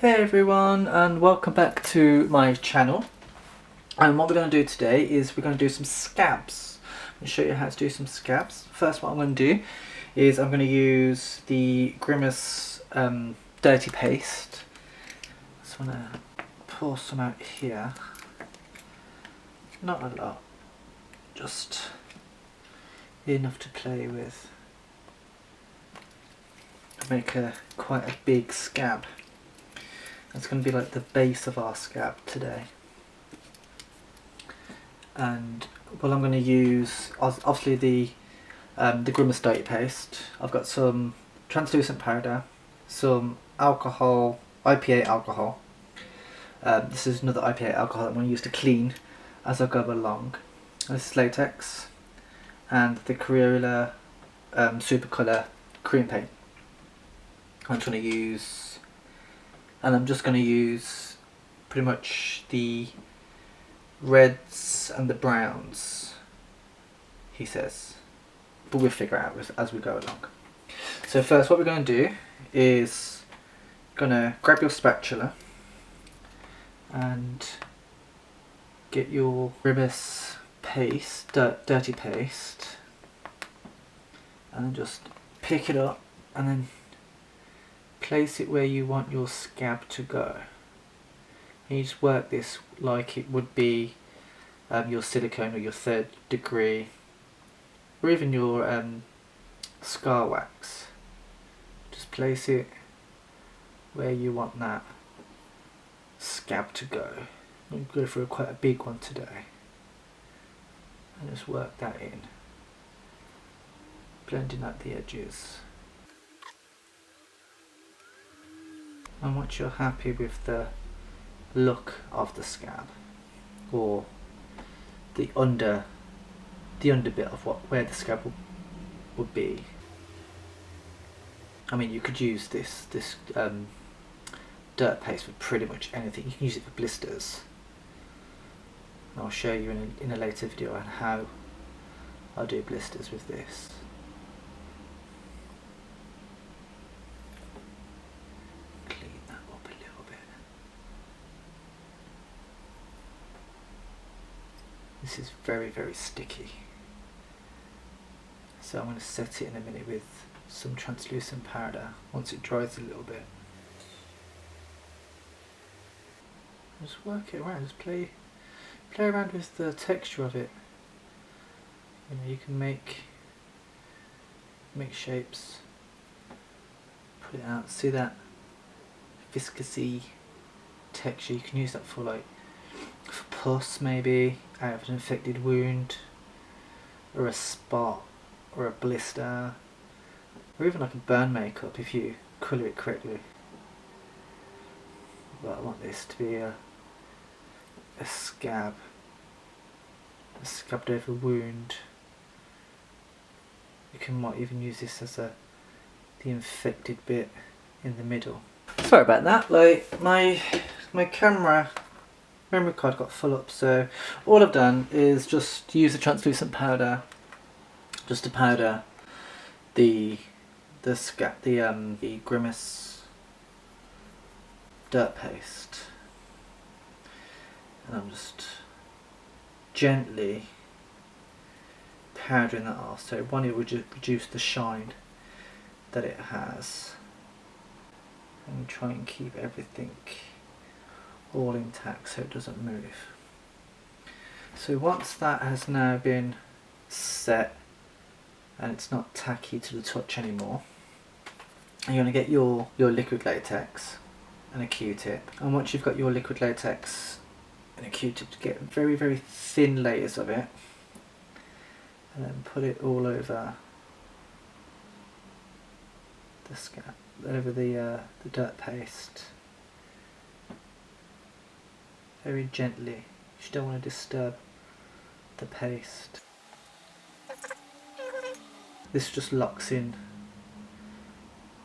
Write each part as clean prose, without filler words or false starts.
Hey everyone, and welcome back to my channel. And what we're going to do today is we're going to do some scabs. I'm going to show you how to do some scabs. First, what I'm going to do is I'm going to use the Grimas dirty paste. So I'm going to pour some out here. Not a lot, just enough to play with. Make quite a big scab. It's going to be like the base of our scab today. And well, I'm going to use obviously the Grimas dirty paste. I've got some translucent powder, some alcohol, IPA alcohol. This is another IPA alcohol that I'm going to use to clean as I go along. This is latex and the Kryolan Supa-Color cream paint. I'm just going to use, and I'm just going to use pretty much the reds and the browns, he says, but we'll figure it out as we go along. So first, what we're going to do is going to grab your spatula and get your Grimas paste, dirty paste, and then just pick it up and then place it where you want your scab to go. And you just work this like it would be your silicone or your third degree, or even your scar wax. Just place it where you want that scab to go. I'm going to go for quite a big one today. And just work that in, blending out the edges. And once you're happy with the look of the scab, or the under bit of where the scab would be. I mean, you could use this dirt paste for pretty much anything. You can use it for blisters. And I'll show you in a later video on how I do blisters with this. This is very, very sticky. So I'm going to set it in a minute with some translucent powder once it dries a little bit. Just work it around, just play around with the texture of it. You know, you can make shapes, put it out, see that viscousy texture. You can use that for pus, maybe out of an infected wound, or a spot, or a blister, or even like a burn makeup if you colour it correctly. But I want this to be a scab, a scabbed over wound. You might even use this as the infected bit in the middle. Sorry about that. Like my camera memory card got full up, so all I've done is just use the translucent powder just to powder the Grimas dirt paste, and I'm just gently powdering that off. So one, it would reduce the shine that it has, and try and keep everything all intact so it doesn't move. So once that has now been set and it's not tacky to the touch anymore, you're going to get your liquid latex and a Q-tip. And once you've got your liquid latex and a Q-tip, to get very, very thin layers of it, and then put it all over the scab, over the dirt paste. Very gently. You just don't want to disturb the paste. This just locks in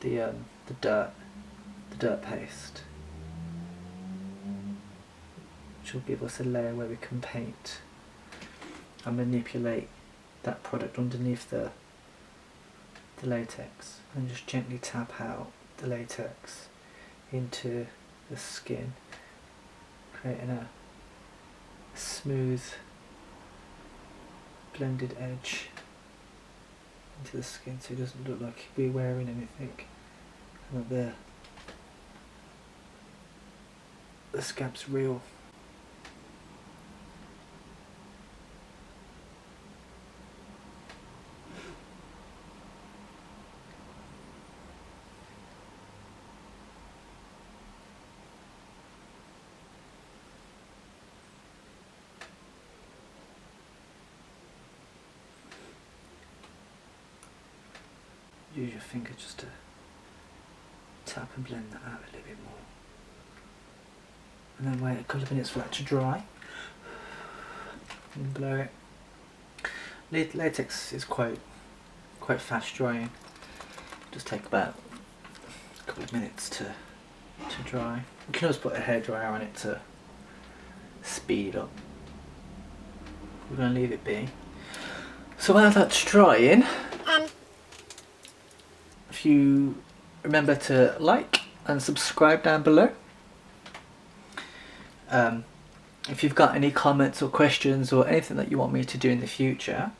the dirt paste, which will give us a layer where we can paint and manipulate that product underneath the latex, and just gently tap out the latex into the skin, creating a smooth blended edge into the skin so it doesn't look like we're wearing anything. And that the scab's real. Use your finger just to tap and blend that out a little bit more. And then wait a couple of minutes for that to dry. And blow it. Latex is quite fast drying. Just take about a couple of minutes to dry. You can always put a hairdryer on it to speed it up. We're going to leave it be. So while that's drying, if you remember to like and subscribe down below. If you've got any comments or questions or anything that you want me to do in the future,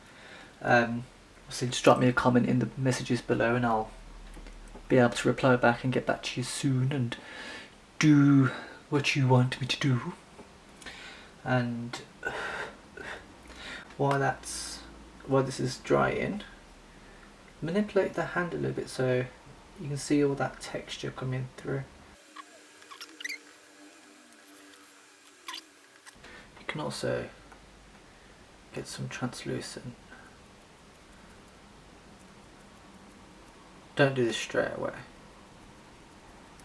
obviously just drop me a comment in the messages below and I'll be able to reply back and get back to you soon and do what you want me to do. And while this is drying, manipulate the hand a little bit so you can see all that texture coming through. You can also get some translucent. Don't do this straight away.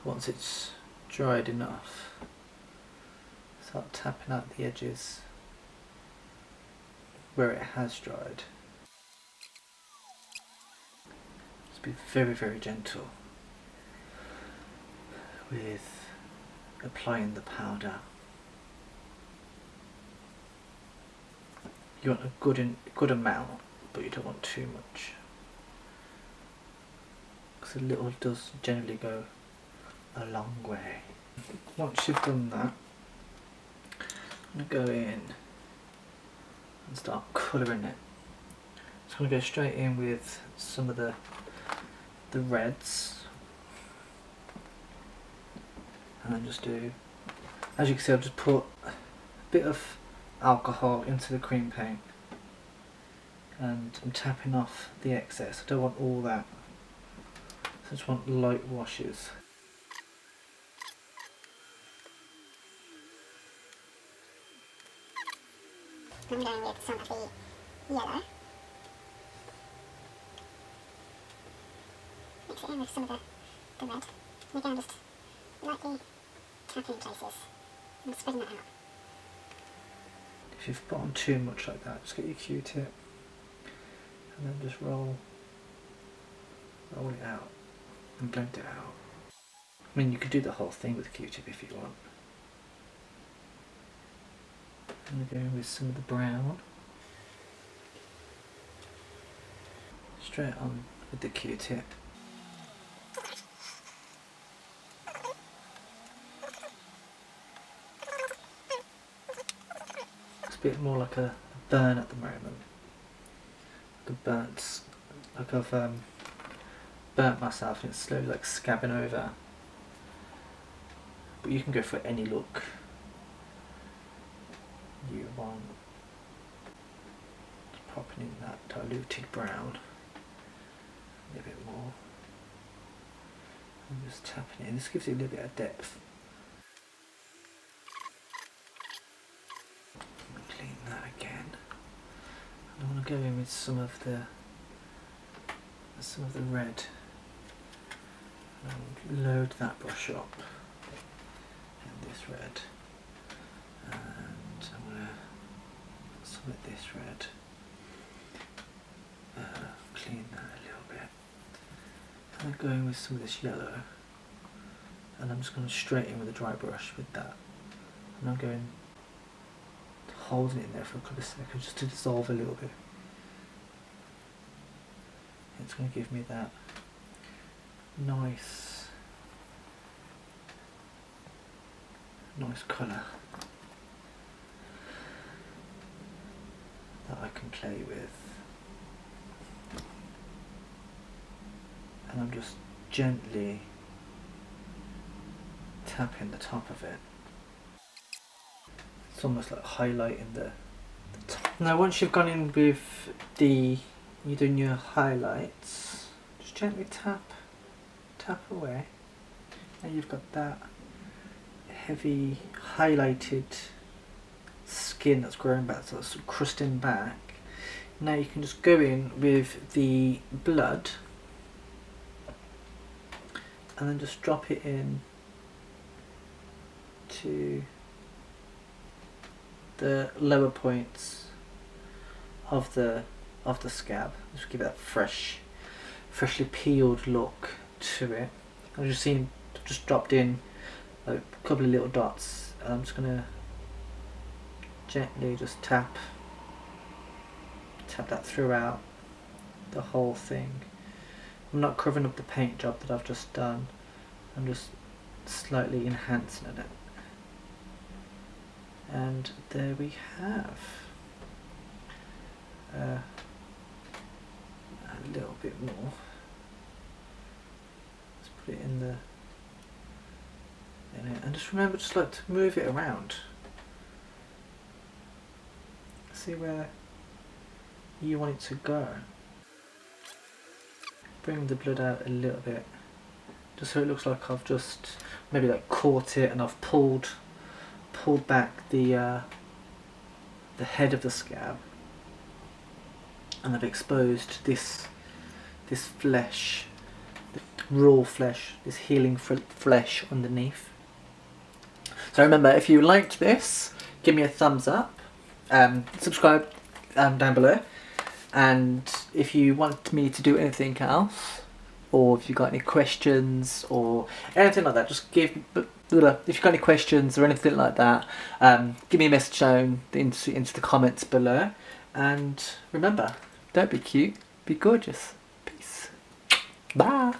Once it's dried enough, start tapping out the edges where it has dried. Just be very, very gentle with applying the powder. You want a good amount, but you don't want too much, because a little does generally go a long way. Once you've done that, I'm going to go in and start colouring it. So I'm going to go straight in with some of the reds, and then just do, as you can see, I've just put a bit of alcohol into the cream paint and I'm tapping off the excess. I don't want all that, so I just want light washes. I'm going with some of the yellow. Mix it in with some of the red. And again, just lightly tapping in places and spreading that out. If you've put on too much like that, just get your Q-tip and then just roll it out and blend it out. I mean, you could do the whole thing with a Q-tip if you want. I'm going to go with some of the brown. Straight on with the Q-tip. It's a bit more like a burn at the moment. Like a burnt, like I've burnt myself and it's slowly like scabbing over. But you can go for any look you want. Just popping in that diluted brown a little bit more. And just tapping it in. This gives it a little bit of depth. Clean that again. And I want to go in with some of the red. And load that brush up in this red. And I'm going to put some of this red. Clean that a little bit. And then going with some of this yellow. And I'm just going to straight in with a dry brush with that. And I'm going holding it in there for a couple of seconds just to dissolve a little bit. It's going to give me that nice nice colour that I can play with. And I'm just gently tapping the top of it. It's almost like highlighting the top. Now once you've gone in with you're doing your highlights, just gently tap away. Now you've got that heavy highlighted skin that's growing back, so that's crusting back. Now you can just go in with the blood and then just drop it in to the lower points of the scab. Just give it that freshly peeled look to it. I've just dropped in a couple of little dots. I'm just gonna gently just tap that throughout the whole thing. I'm not covering up the paint job that I've just done. I'm just slightly enhancing it. And there we have a little bit more. Let's put it in it. And just remember, just like to move it around. See where you want it to go. Bring the blood out a little bit, just so it looks like I've just maybe like caught it and I've pulled back the head of the scab, and I've exposed this flesh, the raw flesh, this healing flesh underneath. So remember, if you liked this, give me a thumbs up, subscribe down below. And if you want me to do anything else, or if you've got any questions or anything like that, just if you've got any questions or anything like that, give me a message down into the comments below. And remember, don't be cute, be gorgeous. Peace. Bye.